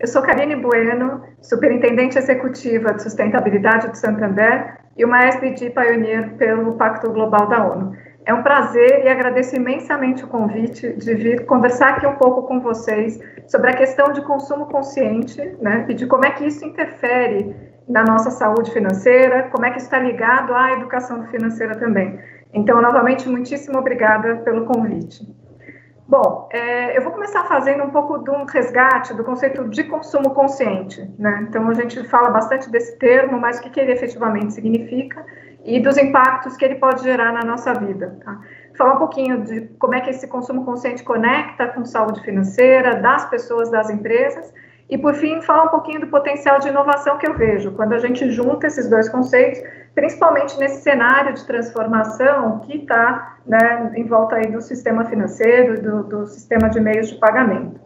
Eu sou Karine Bueno, Superintendente Executiva de Sustentabilidade do Santander e uma SDG Pioneer pelo Pacto Global da ONU. É um prazer e agradeço imensamente o convite de vir conversar aqui um pouco com vocês sobre a questão de consumo consciente, né, e de como é que isso interfere na nossa saúde financeira, como é que isso está ligado à educação financeira também. Então, novamente, muitíssimo obrigada pelo convite. Bom, eu vou começar fazendo um pouco de um resgate do conceito de consumo consciente, né? Então, a gente fala bastante desse termo, mas o que ele efetivamente significa e dos impactos que ele pode gerar na nossa vida, tá? Falar um pouquinho de como é que esse consumo consciente conecta com saúde financeira das pessoas, das empresas, e, por fim, falar um pouquinho do potencial de inovação que eu vejo quando a gente junta esses dois conceitos, principalmente nesse cenário de transformação que está, né, em volta aí do sistema financeiro, do sistema de meios de pagamento.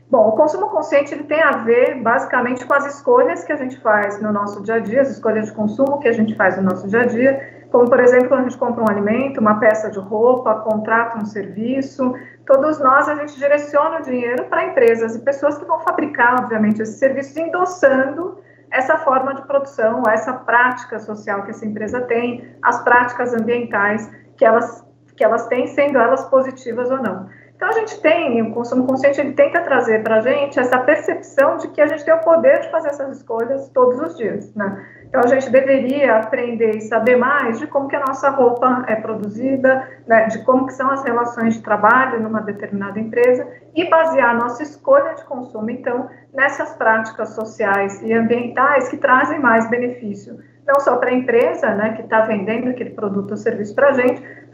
Bom, o consumo consciente ele tem a ver, basicamente, com as escolhas que a gente faz no nosso dia a dia, as escolhas de consumo que a gente faz no nosso dia a dia, como, por exemplo, quando a gente compra um alimento, uma peça de roupa, contrata um serviço. Todos nós, a gente direciona o dinheiro para empresas e pessoas que vão fabricar, obviamente, esses serviços, endossando essa forma de produção, essa prática social que essa empresa tem, as práticas ambientais que elas têm, sendo elas positivas ou não. Então, a gente tem, o consumo consciente, ele tenta trazer para a gente essa percepção de que a gente tem o poder de fazer essas escolhas todos os dias, né? Então, a gente deveria aprender e saber mais de como que a nossa roupa é produzida, né, de como que são as relações de trabalho numa determinada empresa e basear a nossa escolha de consumo, então, nessas práticas sociais e ambientais que trazem mais benefício, não só para a empresa, né, que está vendendo aquele produto ou serviço para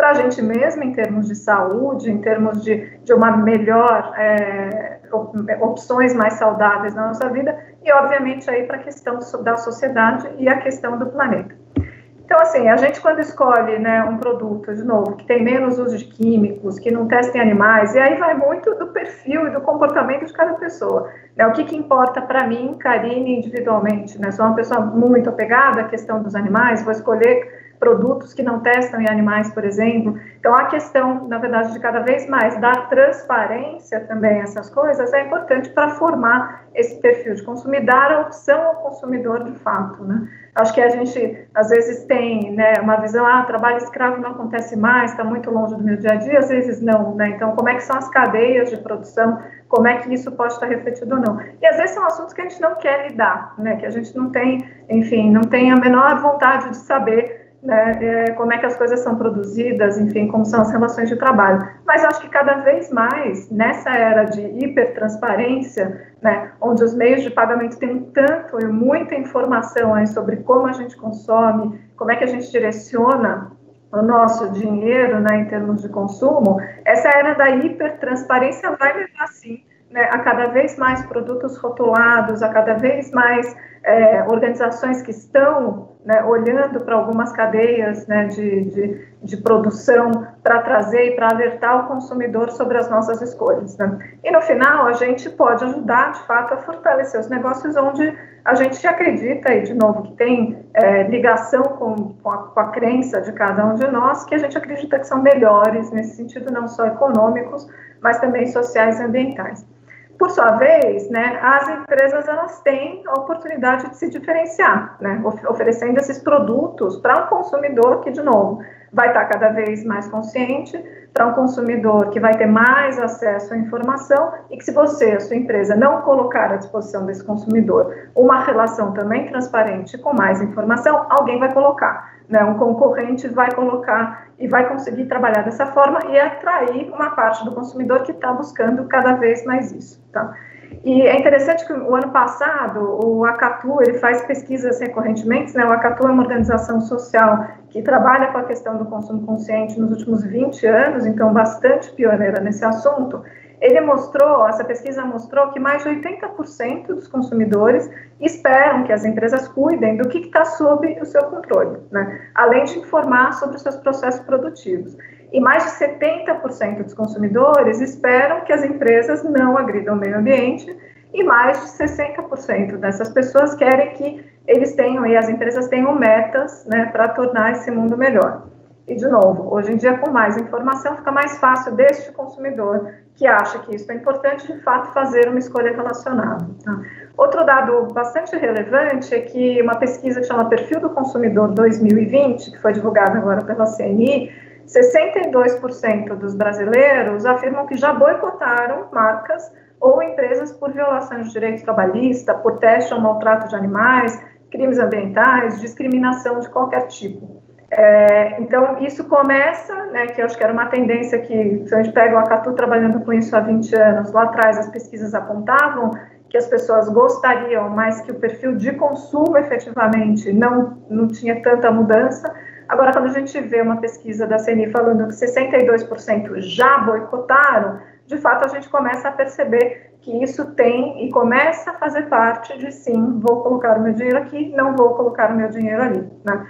a gente mesmo, em termos de saúde, em termos de uma melhor, opções mais saudáveis na nossa vida, e, obviamente, aí para a questão da sociedade e a questão do planeta. Então, assim, a gente quando escolhe, né, um produto, de novo, que tem menos uso de químicos, que não testa em animais, e aí vai muito do perfil e do comportamento de cada pessoa, né? O que importa para mim, Karine, individualmente, né? Sou uma pessoa muito apegada à questão dos animais, vou escolher produtos que não testam em animais, por exemplo. Então, a questão, na verdade, de cada vez mais dar transparência também a essas coisas é importante para formar esse perfil de consumir, dar a opção ao consumidor de fato, né? Acho que a gente, às vezes, tem, né, uma visão, trabalho escravo não acontece mais, está muito longe do meu dia a dia, às vezes não, né? Então, como é que são as cadeias de produção, como é que isso pode estar refletido ou não? E, às vezes, são assuntos que a gente não quer lidar, né? Que a gente não tem, enfim, não tem a menor vontade de saber, né, como é que as coisas são produzidas, enfim, como são as relações de trabalho. Mas acho que cada vez mais, nessa era de hipertransparência, né, onde os meios de pagamento têm tanto e muita informação aí sobre como a gente consome, como é que a gente direciona o nosso dinheiro, né, em termos de consumo, essa era da hipertransparência vai levar, sim, né, a cada vez mais produtos rotulados, a cada vez mais organizações que estão, né, olhando para algumas cadeias, né, de produção para trazer e para alertar o consumidor sobre as nossas escolhas, né? E no final a gente pode ajudar de fato a fortalecer os negócios onde a gente acredita, e de novo que tem ligação com a crença de cada um de nós, que a gente acredita que são melhores nesse sentido, não só econômicos, mas também sociais e ambientais. Por sua vez, né, as empresas elas têm a oportunidade de se diferenciar, né, oferecendo esses produtos para um consumidor que, de novo, vai estar cada vez mais consciente, para um consumidor que vai ter mais acesso à informação e que, se você, a sua empresa, não colocar à disposição desse consumidor uma relação também transparente com mais informação, alguém vai colocar, né, um concorrente vai colocar e vai conseguir trabalhar dessa forma e atrair uma parte do consumidor que está buscando cada vez mais isso, tá? E é interessante que o ano passado o Acatu, ele faz pesquisas recorrentemente, né? O Acatu é uma organização social que trabalha com a questão do consumo consciente nos últimos 20 anos, então bastante pioneira nesse assunto. Essa pesquisa mostrou que mais de 80% dos consumidores esperam que as empresas cuidem do que está sob o seu controle, né? Além de informar sobre os seus processos produtivos. E mais de 70% dos consumidores esperam que as empresas não agridam o meio ambiente e mais de 60% dessas pessoas querem que eles tenham e as empresas tenham metas, né, para tornar esse mundo melhor. E, de novo, hoje em dia, com mais informação, fica mais fácil deste consumidor que acha que isso é importante, de fato, fazer uma escolha relacionada. Tá? Outro dado bastante relevante é que uma pesquisa que chama Perfil do Consumidor 2020, que foi divulgada agora pela CNI, 62% dos brasileiros afirmam que já boicotaram marcas ou empresas por violação de direito trabalhista, por teste ou maltrato de animais, crimes ambientais, discriminação de qualquer tipo. Então, isso começa, né, que eu acho que era uma tendência que, se a gente pega o Acatu trabalhando com isso há 20 anos, lá atrás as pesquisas apontavam que as pessoas gostariam, mas que o perfil de consumo efetivamente não tinha tanta mudança. Agora, quando a gente vê uma pesquisa da CNI falando que 62% já boicotaram, de fato a gente começa a perceber que isso tem e começa a fazer parte de sim, vou colocar o meu dinheiro aqui, não vou colocar o meu dinheiro ali, né?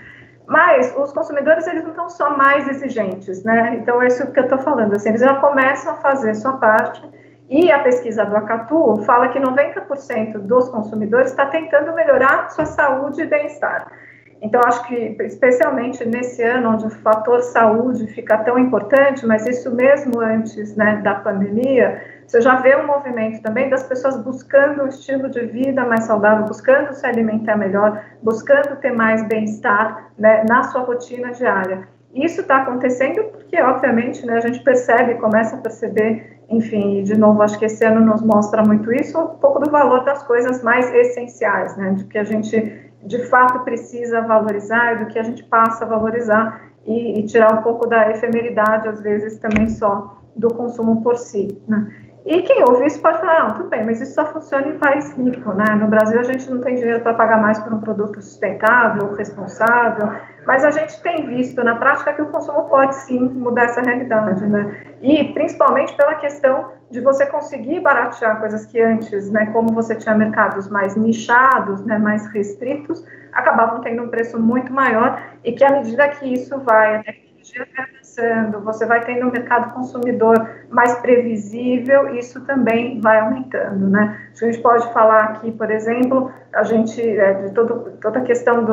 Mas os consumidores, eles não estão só mais exigentes, né? Então, é isso que eu estou falando, assim, eles já começam a fazer sua parte, e a pesquisa do Acatu fala que 90% dos consumidores está tentando melhorar sua saúde e bem-estar. Então, acho que, especialmente nesse ano, onde o fator saúde fica tão importante, mas isso mesmo antes, né, da pandemia, você já vê um movimento também das pessoas buscando um estilo de vida mais saudável, buscando se alimentar melhor, buscando ter mais bem-estar, né, na sua rotina diária. Isso está acontecendo porque, obviamente, né, a gente percebe, começa a perceber, enfim, de novo, acho que esse ano nos mostra muito isso, um pouco do valor das coisas mais essenciais, né, de que a gente de fato precisa valorizar e do que a gente passa a valorizar e tirar um pouco da efemeridade, às vezes, também só do consumo por si, né? E quem ouve isso pode falar, não, tudo bem, mas isso só funciona em país rico, né? No Brasil a gente não tem dinheiro para pagar mais por um produto sustentável, responsável, mas a gente tem visto na prática que o consumo pode sim mudar essa realidade, né? E principalmente pela questão de você conseguir baratear coisas que antes, né, como você tinha mercados mais nichados, né, mais restritos, acabavam tendo um preço muito maior e que à medida que isso vai, a tecnologia vai avançando, você vai tendo um mercado consumidor mais previsível, isso também vai aumentando, né? A gente pode falar aqui, por exemplo, a gente, de toda a questão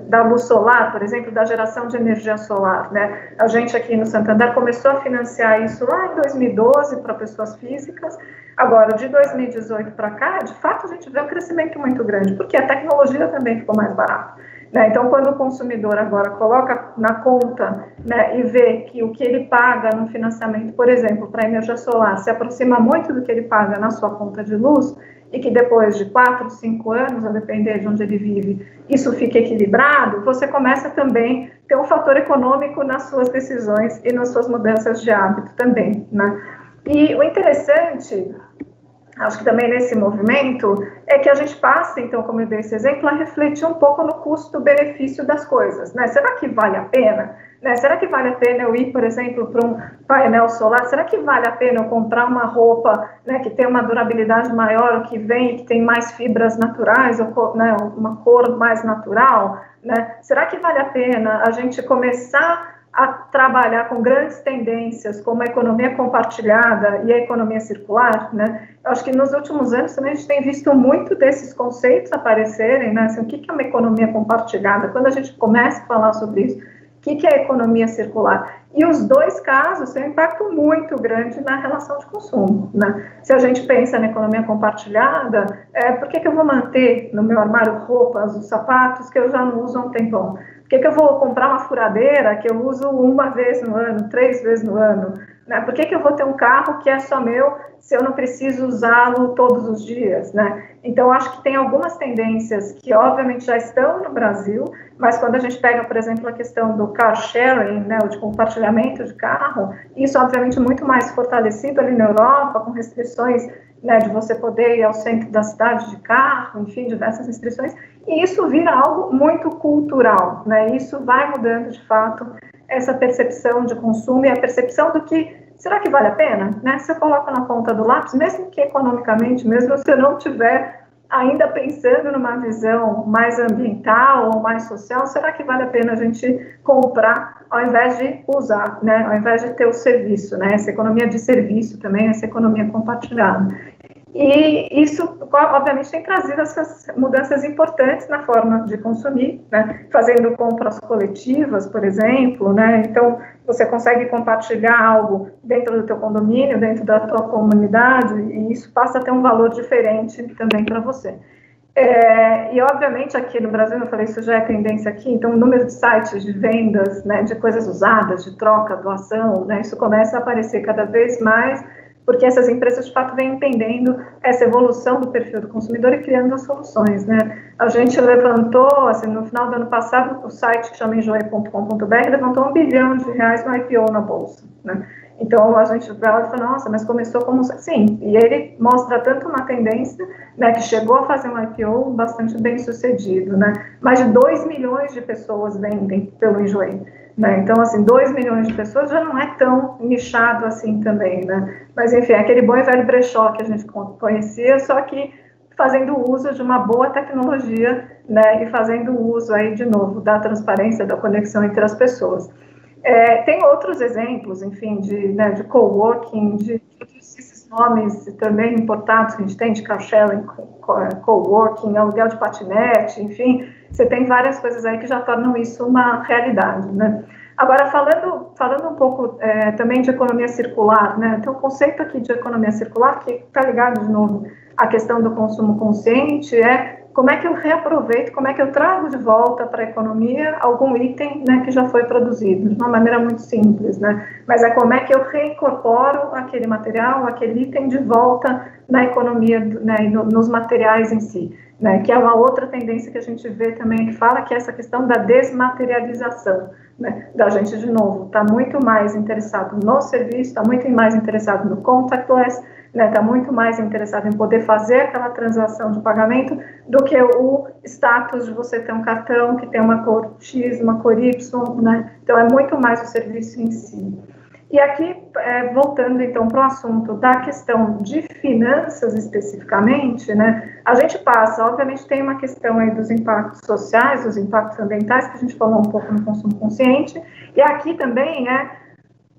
da luz solar, por exemplo, da geração de energia solar, né? A gente aqui no Santander começou a financiar isso lá em 2012 para pessoas físicas. Agora, de 2018 para cá, de fato, a gente vê um crescimento muito grande, porque a tecnologia também ficou mais barata, né? Então, quando o consumidor agora coloca na conta, né, e vê que o que ele paga no financiamento, por exemplo, para energia solar, se aproxima muito do que ele paga na sua conta de luz, e que depois de 4, 5 anos, a depender de onde ele vive, isso fica equilibrado, você começa também a ter um fator econômico nas suas decisões e nas suas mudanças de hábito também, né? E o interessante, acho que também nesse movimento, é que a gente passa, então, como eu dei esse exemplo, a refletir um pouco no custo-benefício das coisas, né? Será que vale a pena? Né? Será que vale a pena eu ir, por exemplo, para um painel solar? Será que vale a pena eu comprar uma roupa, né, que tem uma durabilidade maior, que vem, que tem mais fibras naturais, ou, né, uma cor mais natural? Né? Será que vale a pena a gente começar a trabalhar com grandes tendências como a economia compartilhada e a economia circular, né? Eu acho que nos últimos anos também a gente tem visto muito desses conceitos aparecerem, né? Assim, o que é uma economia compartilhada? Quando a gente começa a falar sobre isso, o que é a economia circular? E os dois casos têm um impacto muito grande na relação de consumo, né? Se a gente pensa na economia compartilhada, por que eu vou manter no meu armário roupas, os sapatos que eu já não uso há um tempão? Por que eu vou comprar uma furadeira que eu uso uma vez no ano, 3 vezes no ano? Né? Por que eu vou ter um carro que é só meu se eu não preciso usá-lo todos os dias? Né? Então, acho que tem algumas tendências que, obviamente, já estão no Brasil, mas quando a gente pega, por exemplo, a questão do car sharing, né, o de compartilhamento de carro, isso, obviamente, muito mais fortalecido ali na Europa, com restrições, né, de você poder ir ao centro da cidade de carro, enfim, diversas restrições, e isso vira algo muito cultural, né? Isso vai mudando, de fato, essa percepção de consumo e a percepção do que, será que vale a pena? Né? Você coloca na ponta do lápis, mesmo que economicamente, mesmo se você não tiver ainda pensando numa visão mais ambiental ou mais social, será que vale a pena a gente comprar ao invés de usar, né? Ao invés de ter o serviço, né? Essa economia de serviço também, essa economia compartilhada. E isso, obviamente, tem trazido essas mudanças importantes na forma de consumir, né? Fazendo compras coletivas, por exemplo, né? Então, você consegue compartilhar algo dentro do teu condomínio, dentro da tua comunidade, e isso passa a ter um valor diferente também para você. E, obviamente, aqui no Brasil, eu falei, isso já é tendência aqui, então, o número de sites de vendas, né, de coisas usadas, de troca, doação, né, isso começa a aparecer cada vez mais, porque essas empresas, de fato, vêm entendendo essa evolução do perfil do consumidor e criando as soluções, né. A gente levantou, assim, no final do ano passado, o site que chama enjoei.com.br levantou R$1 bilhão no IPO na Bolsa, né. Então, a gente vai lá e fala, nossa, mas começou como... Sim, e ele mostra tanto uma tendência, né, que chegou a fazer um IPO bastante bem sucedido, né? Mais de 2 milhões de pessoas vendem pelo Enjoei, né? Então, assim, 2 milhões de pessoas já não é tão nichado assim também, né? Mas, enfim, aquele bom e velho brechó que a gente conhecia, só que fazendo uso de uma boa tecnologia, né, e fazendo uso aí, de novo, da transparência, da conexão entre as pessoas. Tem outros exemplos, enfim, né, de coworking, de esses nomes também importados que a gente tem, de car sharing, coworking, aluguel de patinete, enfim, você tem várias coisas aí que já tornam isso uma realidade, né? Agora, falando um pouco também de economia circular, né, tem um conceito aqui de economia circular que está ligado, de novo, à questão do consumo consciente, como é que eu reaproveito, como é que eu trago de volta para a economia algum item, né, que já foi produzido, de uma maneira muito simples, né? Mas como é que eu reincorporo aquele material, aquele item de volta na economia, né, e nos materiais em si, né? Que é uma outra tendência que a gente vê também, que fala que é essa questão da desmaterialização, né? Da gente, de novo, está muito mais interessado no serviço, está muito mais interessado no contactless, né, está muito mais interessado em poder fazer aquela transação de pagamento do que o status de você ter um cartão que tem uma cor X, uma cor Y, né? Então, é muito mais o serviço em si. E aqui, voltando então para o assunto da questão de finanças especificamente, né, a gente passa, obviamente tem uma questão aí dos impactos sociais, dos impactos ambientais, que a gente falou um pouco no consumo consciente, e aqui também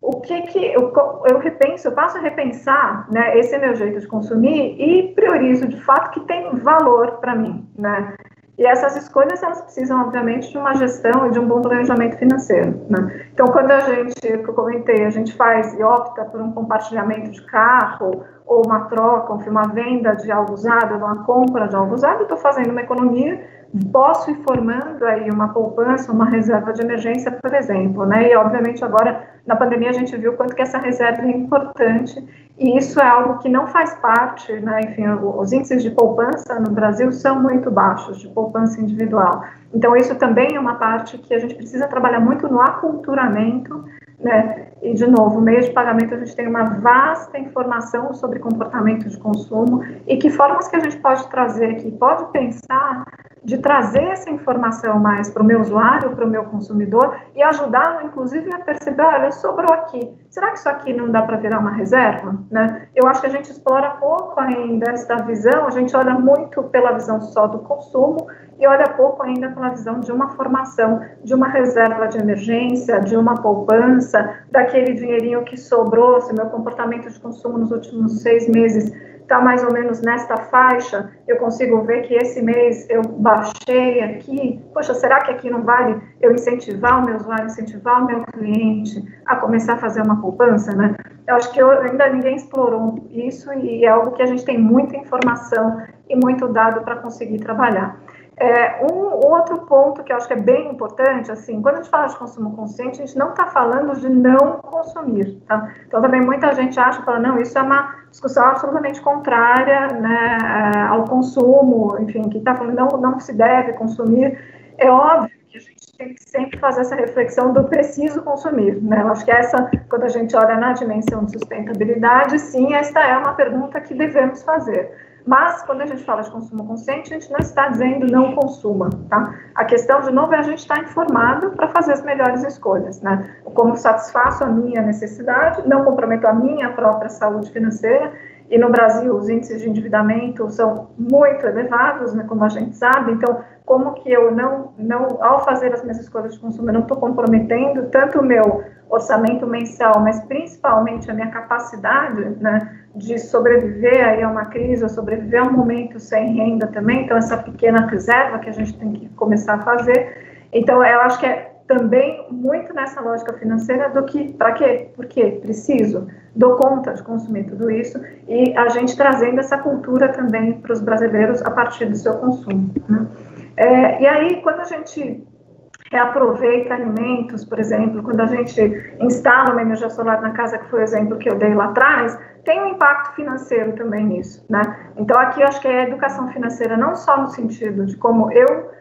o que eu repenso, eu passo a repensar, né, esse meu jeito de consumir e priorizo de fato que tem valor para mim, né? E essas escolhas, elas precisam, obviamente, de uma gestão e de um bom planejamento financeiro, né? Então, quando que eu comentei, a gente faz e opta por um compartilhamento de carro, ou uma troca, uma venda de algo usado, uma compra de algo usado, eu estou fazendo uma economia, posso ir formando aí uma poupança, uma reserva de emergência, por exemplo, né? E, obviamente, agora, na pandemia, a gente viu quanto que essa reserva é importante, e isso é algo que não faz parte, né? Enfim, os índices de poupança no Brasil são muito baixos, de poupança individual. Então, isso também é uma parte que a gente precisa trabalhar muito no aculturamento, né? E, de novo, meio de pagamento, a gente tem uma vasta informação sobre comportamento de consumo e que formas que a gente pode trazer aqui, pode pensar de trazer essa informação mais para o meu usuário, para o meu consumidor e ajudá-lo, inclusive, a perceber, olha, sobrou aqui, será que isso aqui não dá para virar uma reserva? Né? Eu acho que a gente explora pouco ainda essa visão, a gente olha muito pela visão só do consumo e olha pouco ainda pela visão de uma formação, de uma reserva de emergência, de uma poupança, daquele dinheirinho que sobrou, se meu comportamento de consumo nos últimos 6 meses está mais ou menos nesta faixa, eu consigo ver que esse mês eu baixei aqui, poxa, será que aqui não vale eu incentivar o meu usuário, incentivar o meu cliente a começar a fazer uma poupança, né? Eu acho que ainda ninguém explorou isso e é algo que a gente tem muita informação e muito dado para conseguir trabalhar. Um outro ponto que eu acho que é bem importante, assim, quando a gente fala de consumo consciente, a gente não está falando de não consumir, tá? Então, também muita gente acha, fala, não, isso é uma discussão absolutamente contrária, né, ao consumo, enfim, que está falando, não se deve consumir. É óbvio que a gente tem que sempre fazer essa reflexão do preciso consumir, né? Eu acho que quando a gente olha na dimensão de sustentabilidade, sim, esta é uma pergunta que devemos fazer. Mas, quando a gente fala de consumo consciente, a gente não está dizendo não consuma, tá? A questão, de novo, é a gente estar informado para fazer as melhores escolhas, né? Como satisfaço a minha necessidade, não comprometo a minha própria saúde financeira, e no Brasil os índices de endividamento são muito elevados, né, como a gente sabe, então, como que eu ao fazer as minhas escolhas de consumo, eu não estou comprometendo tanto o meu orçamento mensal, mas principalmente a minha capacidade, né, de sobreviver aí a uma crise, ou sobreviver a um momento sem renda também, então essa pequena reserva que a gente tem que começar a fazer. Então, eu acho que é também muito nessa lógica financeira do que, para quê? Porque preciso, dou conta de consumir tudo isso, e a gente trazendo essa cultura também para os brasileiros a partir do seu consumo, né? E aí, quando a gente reaproveita alimentos, por exemplo, quando a gente instala uma energia solar na casa, que foi o exemplo que eu dei lá atrás, tem um impacto financeiro também nisso, né? Então, aqui eu acho que é a educação financeira, não só no sentido de como eu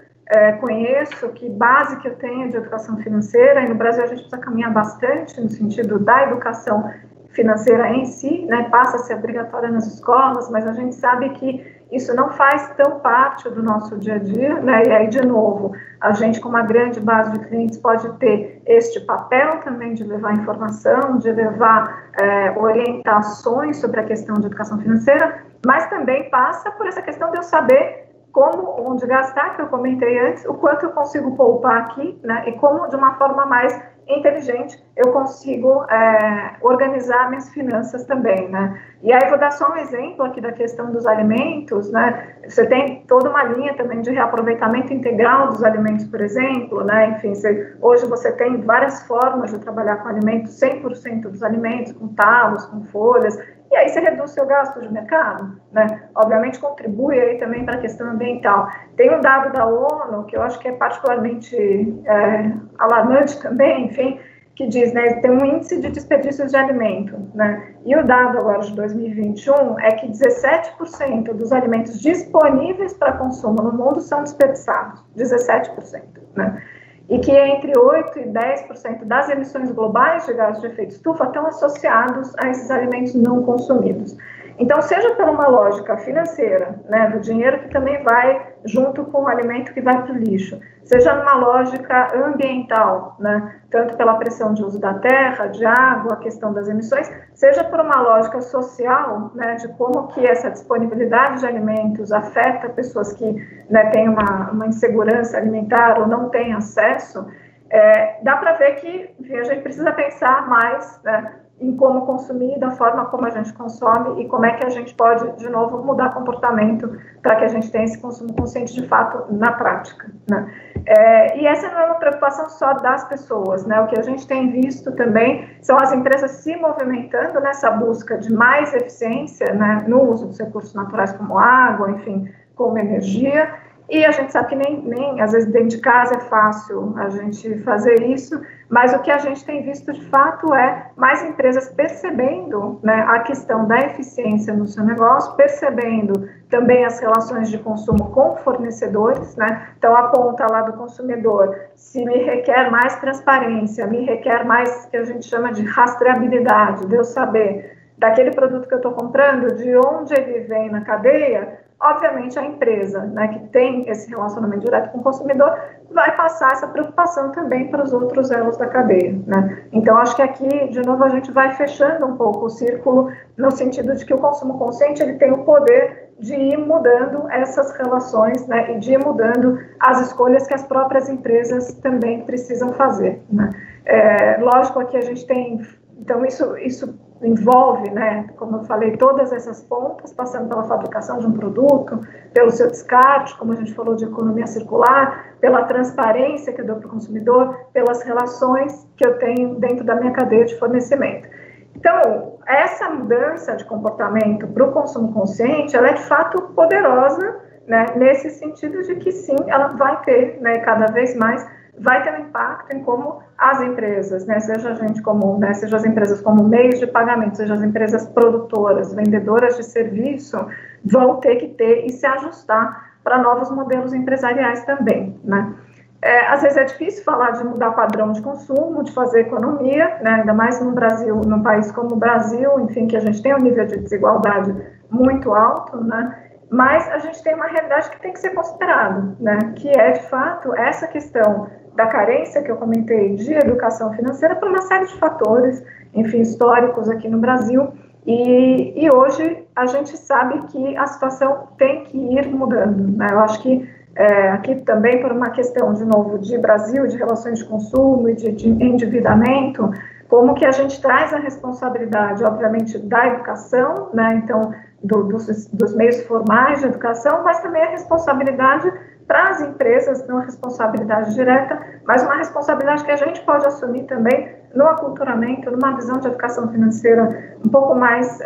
conheço, que base que eu tenho de educação financeira, e no Brasil a gente precisa caminhar bastante no sentido da educação financeira em si, né? Passa a ser obrigatória nas escolas, mas a gente sabe que isso não faz tão parte do nosso dia a dia, né? E aí, de novo, a gente, com uma grande base de clientes, pode ter este papel também de levar informação, de levar orientações sobre a questão de educação financeira, mas também passa por essa questão de eu saber como, onde gastar, que eu comentei antes, o quanto eu consigo poupar aqui, né? E como, de uma forma mais inteligente, eu consigo organizar minhas finanças também, né? E aí vou dar só um exemplo aqui da questão dos alimentos, né? Você tem toda uma linha também de reaproveitamento integral dos alimentos, por exemplo, né? Enfim, hoje você tem várias formas de trabalhar com alimentos, 100% dos alimentos, com talos, com folhas, e aí você reduz seu gasto de mercado, né? Obviamente contribui aí também para a questão ambiental. Tem um dado da ONU, que eu acho que é particularmente alarmante também, enfim, que diz, né, tem um índice de desperdícios de alimento, né? E o dado agora de 2021 é que 17% dos alimentos disponíveis para consumo no mundo são desperdiçados, 17%, né? E que entre 8% e 10% das emissões globais de gases de efeito estufa estão associados a esses alimentos não consumidos. Então, seja por uma lógica financeira, né, do dinheiro que também vai junto com o alimento que vai para o lixo, seja numa lógica ambiental, né, tanto pela pressão de uso da terra, de água, a questão das emissões, seja por uma lógica social, né, de como que essa disponibilidade de alimentos afeta pessoas que, né, têm uma insegurança alimentar ou não têm acesso, dá para ver que, enfim, a gente precisa pensar mais, né, em como consumir, da forma como a gente consome e como é que a gente pode, de novo, mudar comportamento para que a gente tenha esse consumo consciente de fato na prática, né? E essa não é uma preocupação só das pessoas, né? O que a gente tem visto também são as empresas se movimentando nessa busca de mais eficiência, né, no uso dos recursos naturais como água, enfim, como energia. E a gente sabe que nem às vezes dentro de casa é fácil a gente fazer isso, mas o que a gente tem visto de fato é mais empresas percebendo, né, a questão da eficiência no seu negócio, percebendo também as relações de consumo com fornecedores, né? Então a ponta lá do consumidor, se me requer mais transparência, me requer mais, que a gente chama de rastreabilidade, de eu saber daquele produto que eu estou comprando, de onde ele vem na cadeia. Obviamente, a empresa, né, que tem esse relacionamento direto com o consumidor vai passar essa preocupação também para os outros elos da cadeia, né? Então, acho que aqui, de novo, a gente vai fechando um pouco o círculo no sentido de que o consumo consciente ele tem o poder de ir mudando essas relações, né, e de ir mudando as escolhas que as próprias empresas também precisam fazer, né? Lógico, aqui a gente tem... Então, isso envolve, né, como eu falei, todas essas pontas, passando pela fabricação de um produto, pelo seu descarte, como a gente falou de economia circular, pela transparência que eu dou para o consumidor, pelas relações que eu tenho dentro da minha cadeia de fornecimento. Então, essa mudança de comportamento para o consumo consciente, ela é de fato poderosa, né, nesse sentido de que sim, ela vai ter, né, cada vez mais, vai ter um impacto em como as empresas, né, seja a gente como, né, seja as empresas como meios de pagamento, seja as empresas produtoras, vendedoras de serviço, vão ter que ter e se ajustar para novos modelos empresariais também, né. Às vezes é difícil falar de mudar padrão de consumo, de fazer economia, né, ainda mais no Brasil, num país como o Brasil, enfim, que a gente tem um nível de desigualdade muito alto, né, mas a gente tem uma realidade que tem que ser considerada, né, que é, de fato, essa questão da carência que eu comentei de educação financeira por uma série de fatores, enfim, históricos aqui no Brasil, e hoje a gente sabe que a situação tem que ir mudando, né? Eu acho que aqui também por uma questão, de novo, de Brasil, de relações de consumo e de endividamento, como que a gente traz a responsabilidade, obviamente, da educação, né, então, dos meios formais de educação, mas também a responsabilidade para as empresas, não a responsabilidade direta, mas uma responsabilidade que a gente pode assumir também no aculturamento, numa visão de educação financeira um pouco mais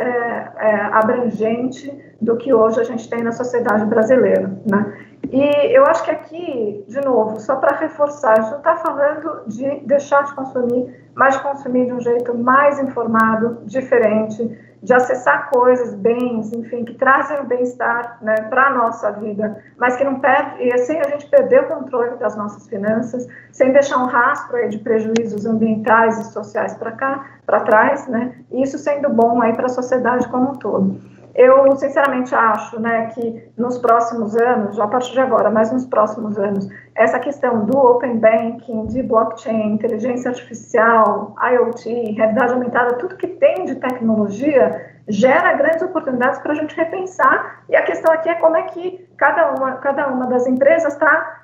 abrangente do que hoje a gente tem na sociedade brasileira, né? E eu acho que aqui, de novo, só para reforçar, a gente não está falando de deixar de consumir, mas de consumir de um jeito mais informado, diferente, de acessar coisas, bens, enfim, que trazem o bem-estar, né, para a nossa vida, mas que não perde, e assim a gente perder o controle das nossas finanças, sem deixar um rastro aí de prejuízos ambientais e sociais para trás, né, e isso sendo bom aí para a sociedade como um todo. Eu, sinceramente, acho, né, que nos próximos anos, já a partir de agora, mas nos próximos anos, essa questão do Open Banking, de blockchain, inteligência artificial, IoT, realidade aumentada, tudo que tem de tecnologia, gera grandes oportunidades para a gente repensar. E a questão aqui é como é que cada uma das empresas está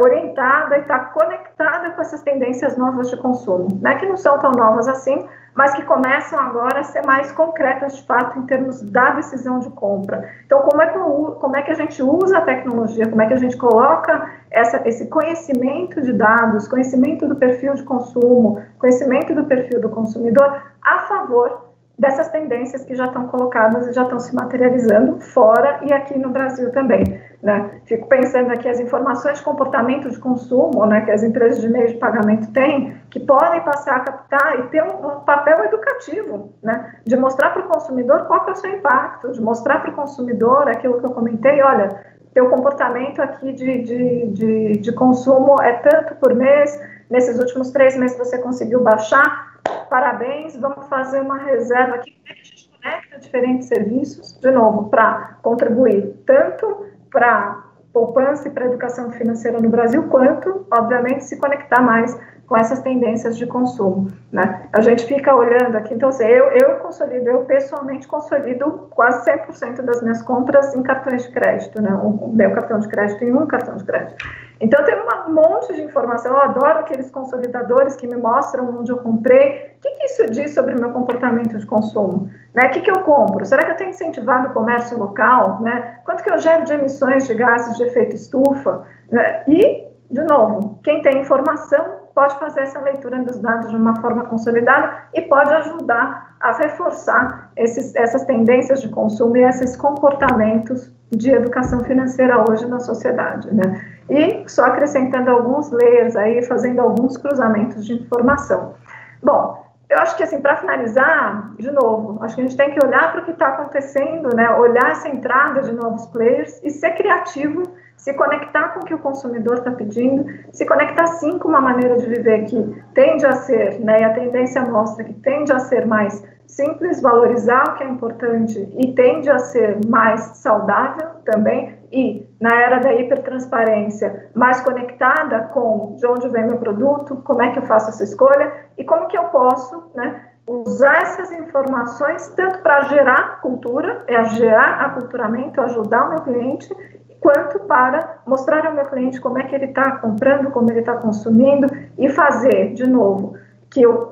orientada e está conectada com essas tendências novas de consumo, né, que não são tão novas assim, mas que começam agora a ser mais concretas, de fato, em termos da decisão de compra. Então, como é que a gente usa a tecnologia, como é que a gente coloca esse conhecimento de dados, conhecimento do perfil de consumo, conhecimento do perfil do consumidor a favor dessas tendências que já estão colocadas e já estão se materializando fora e aqui no Brasil também, né? Fico pensando aqui as informações de comportamento de consumo, né, que as empresas de meio de pagamento têm, que podem passar a captar e ter um papel educativo, né, de mostrar para o consumidor qual que é o seu impacto, de mostrar para o consumidor aquilo que eu comentei, olha, teu comportamento aqui de consumo é tanto por mês, nesses últimos 3 meses você conseguiu baixar, parabéns, vamos fazer uma reserva aqui, como é que a gente conecta diferentes serviços, de novo, para contribuir tanto para poupança e para educação financeira no Brasil, quanto, obviamente, se conectar mais com essas tendências de consumo, né? A gente fica olhando aqui, então, assim, eu pessoalmente consolido quase 100% das minhas compras em cartões de crédito, né? O meu cartão de crédito em um cartão de crédito. Então, tem um monte de informação, eu adoro aqueles consolidadores que me mostram onde eu comprei, o que isso diz sobre o meu comportamento de consumo, né? O que eu compro? Será que eu tenho incentivado o comércio local, né? Quanto que eu gero de emissões de gases de efeito estufa, né? E, de novo, quem tem informação pode fazer essa leitura dos dados de uma forma consolidada e pode ajudar a reforçar essas tendências de consumo e esses comportamentos de educação financeira hoje na sociedade, né? E só acrescentando alguns layers aí, fazendo alguns cruzamentos de informação. Bom, eu acho que, assim, para finalizar, de novo, acho que a gente tem que olhar para o que está acontecendo, né? Olhar essa entrada de novos players e ser criativo, se conectar com o que o consumidor está pedindo, se conectar sim com uma maneira de viver que tende a ser, né, e a tendência mostra que tende a ser mais simples, valorizar o que é importante e tende a ser mais saudável também, e na era da hipertransparência, mais conectada com de onde vem meu produto, como é que eu faço essa escolha e como que eu posso, né, usar essas informações tanto para gerar cultura, gerar aculturamento, ajudar o meu cliente, quanto para mostrar ao meu cliente como é que ele está comprando, como ele está consumindo e fazer, de novo,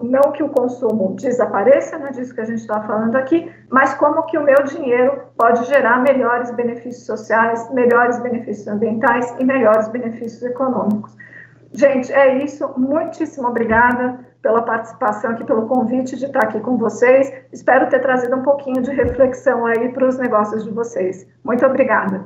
não que o consumo desapareça, né, disso que a gente está falando aqui, mas como que o meu dinheiro pode gerar melhores benefícios sociais, melhores benefícios ambientais e melhores benefícios econômicos. Gente, é isso. Muitíssimo obrigada pela participação aqui, pelo convite de estar aqui com vocês. Espero ter trazido um pouquinho de reflexão aí para os negócios de vocês. Muito obrigada.